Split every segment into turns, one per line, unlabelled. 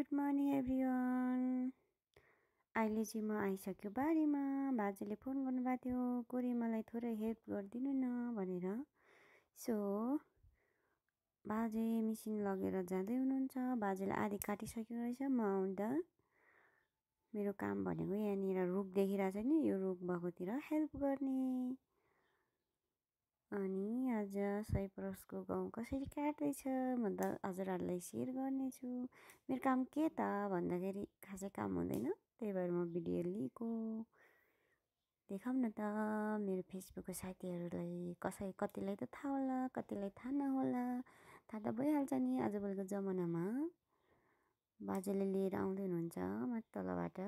Good morning everyone. अहिले चाहिँ म आइसक्यो बारीमा। बाजेले फोन गर्नुभएको थियो, कोरी मलाई थोरै हेल्प गरिदिनु न भनेर। सो बाजे मिसिन लगेर जाँदै हुनुहुन्छ। बाजेले आधी काटिसकेको रहेछ। म आउँदा मेरो काम भनेको यहाँनिर रुख देखिरहेछ नि, यो रुख भएकोतिर हेल्प गर्ने। अनि आज सयपरसको गहुँ कसरी काट्दैछ म त हजुरहरूलाई सेयर गर्नेछु। मेरो काम के त भन्दाखेरि खासै काम हुँदैन, त्यही भएर म भिडियो लिएको। देखाउँ न त मेरो फेसबुकको साथीहरूलाई। कतिलाई त थाहा होला, कतिलाई थाहा नहोला। थाहा त भइहाल्छ नि, आजभोलिको जमानामा। बाजेले लिएर आउँदै हुनुहुन्छ माथि तलबाट।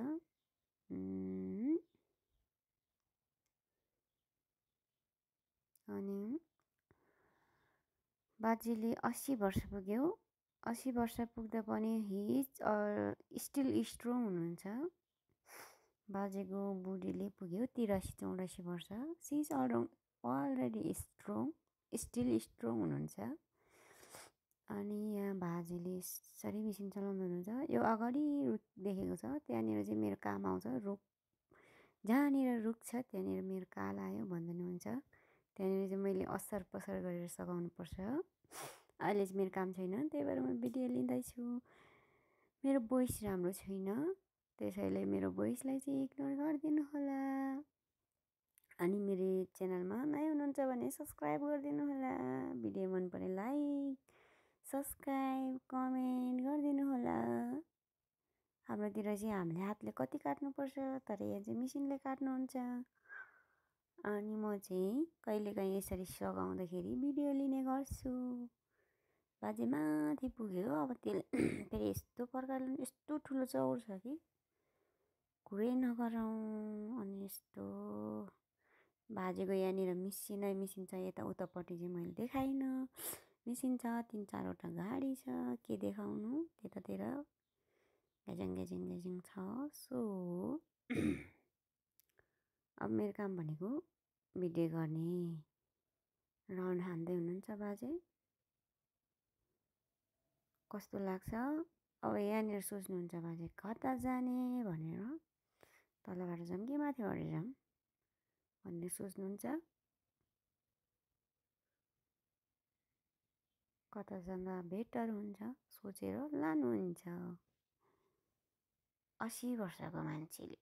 अनि बाजेले 80 वर्ष पुग्यो। 80 वर्ष पुग्दा पनि हि इज स्टिल स्ट्रङ हुनुहुन्छ। बाजेको बुढीले पुग्यो 83-84 वर्ष। She is already strong, still strong हुनुहुन्छ। अनि यहाँ बाजेले यसरी मिसिन चलाउँदै हुनुहुन्छ। यो अगाडि रुख देखेको छ, त्यहाँनिर चाहिँ मेरो काम आउँछ। रुख जहाँनिर रुख छ त्यहाँनिर मेरो काल आयो भन्दै हुन्छ। त्यहाँनिर चाहिँ मैले असार पसार गरेर सघाउनु पर्छ। अहिले चाहिँ मेरो काम छैन, त्यही भएर म भिडियो लिँदैछु। मेरो भोइस राम्रो छैन, त्यसैले मेरो भोइसलाई चाहिँ इग्नोर गरिदिनु होला। अनि मेरो च्यानलमा नयाँ हुनुहुन्छ भने सब्सक्राइब गरिदिनु होला। भिडियो मन परे लाइक, सब्सक्राइब, कमेन्ट गरिदिनु होला। हाम्रोतिर चाहिँ हामीले हातले कति काट्नुपर्छ, तर यहाँ चाहिँ मिसिनले काट्नुहुन्छ। अनि म चाहिँ कहिलेकाहीँ यसरी सघाउँदाखेरि भिडियो लिने गर्छु। बाजे माथि पुग्यो, अब त्यसले फेरि यस्तो प्रकारले यस्तो ठुलो चौर छ कि कुरै नगरौँ। अनि यस्तो बाजेको यहाँनिर मिसिन छ, यता उतापट्टि चाहिँ मैले देखाइनँ। मिसिन छ, 3-4वटा गाडी छ, के देखाउनु त्यतातिर ग्याजङ छ। सो अब मेरो काम भनेको भिडियो गर्ने। राउन्ड हान्दै हुनुहुन्छ बाजे। कस्तो लाग्छ अब यहाँनिर सोच्नुहुन्छ बाजे कता जाने भनेर, तलबाट जाऊँ कि माथिबाट जाऊँ भन्ने सोच्नुहुन्छ। कता जाँदा बेटर हुन्छ सोचेर लानुहुन्छ। 80 वर्षको मान्छेले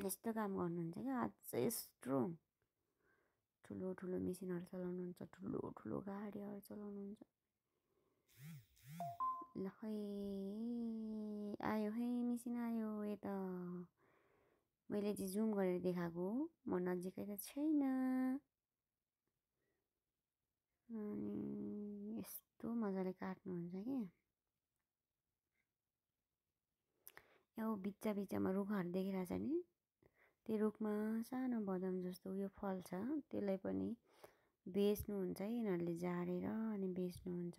यस्तो काम गर्नुहुन्छ क्या, अझै स्ट्रङ। ठुलो ठुलो मिसिनहरू चलाउनुहुन्छ, ठुलो ठुलो गाडीहरू चलाउनुहुन्छ। ल खै आयो है मिसिन आयो। यता मैले चाहिँ जुम गरेर देखाएको, म नजिकै त छैन। अनि यस्तो मजाले काट्नुहुन्छ कि यहाँ बिच्चा बिच्चामा रुखहरू देखिरहेछ नि, त्यो रुखमा सानो बदाम जस्तो उयो फल्छ। त्यसलाई पनि बेच्नुहुन्छ है यिनीहरूले, झारेर अनि बेच्नुहुन्छ।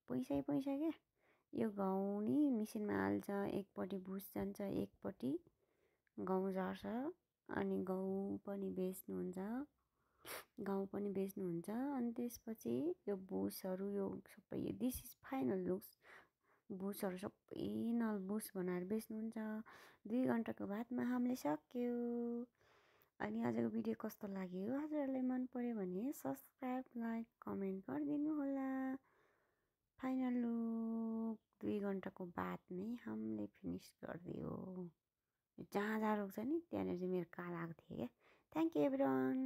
पैसै पैसा क्या। यो गहुँ नि मिसिनमा हाल्छ, एकपट्टि भुस जान्छ, एकपट्टि गहुँ झर्छ। अनि गहुँ पनि बेच्नुहुन्छ, अनि त्यसपछि यो भुसहरू यो सबै दिस इज फाइनल लुक्स। भुसहरू सबै नल भुस बनाएर बेच्नुहुन्छ। 2 घन्टाको बादमा हामीले सक्यो। अनि आजको भिडियो कस्तो लाग्यो, हजुरहरूलाई मन पर्यो भने सब्सक्राइब, लाइक, कमेन्ट गरिदिनु होला। फाइनल लुक 2 घन्टाको बाद नै हामीले फिनिस गरिदियो। जहाँ रुख छ नि त्यहाँनिर चाहिँ मेरो काल आएको थियो क्या। Thank you everyone.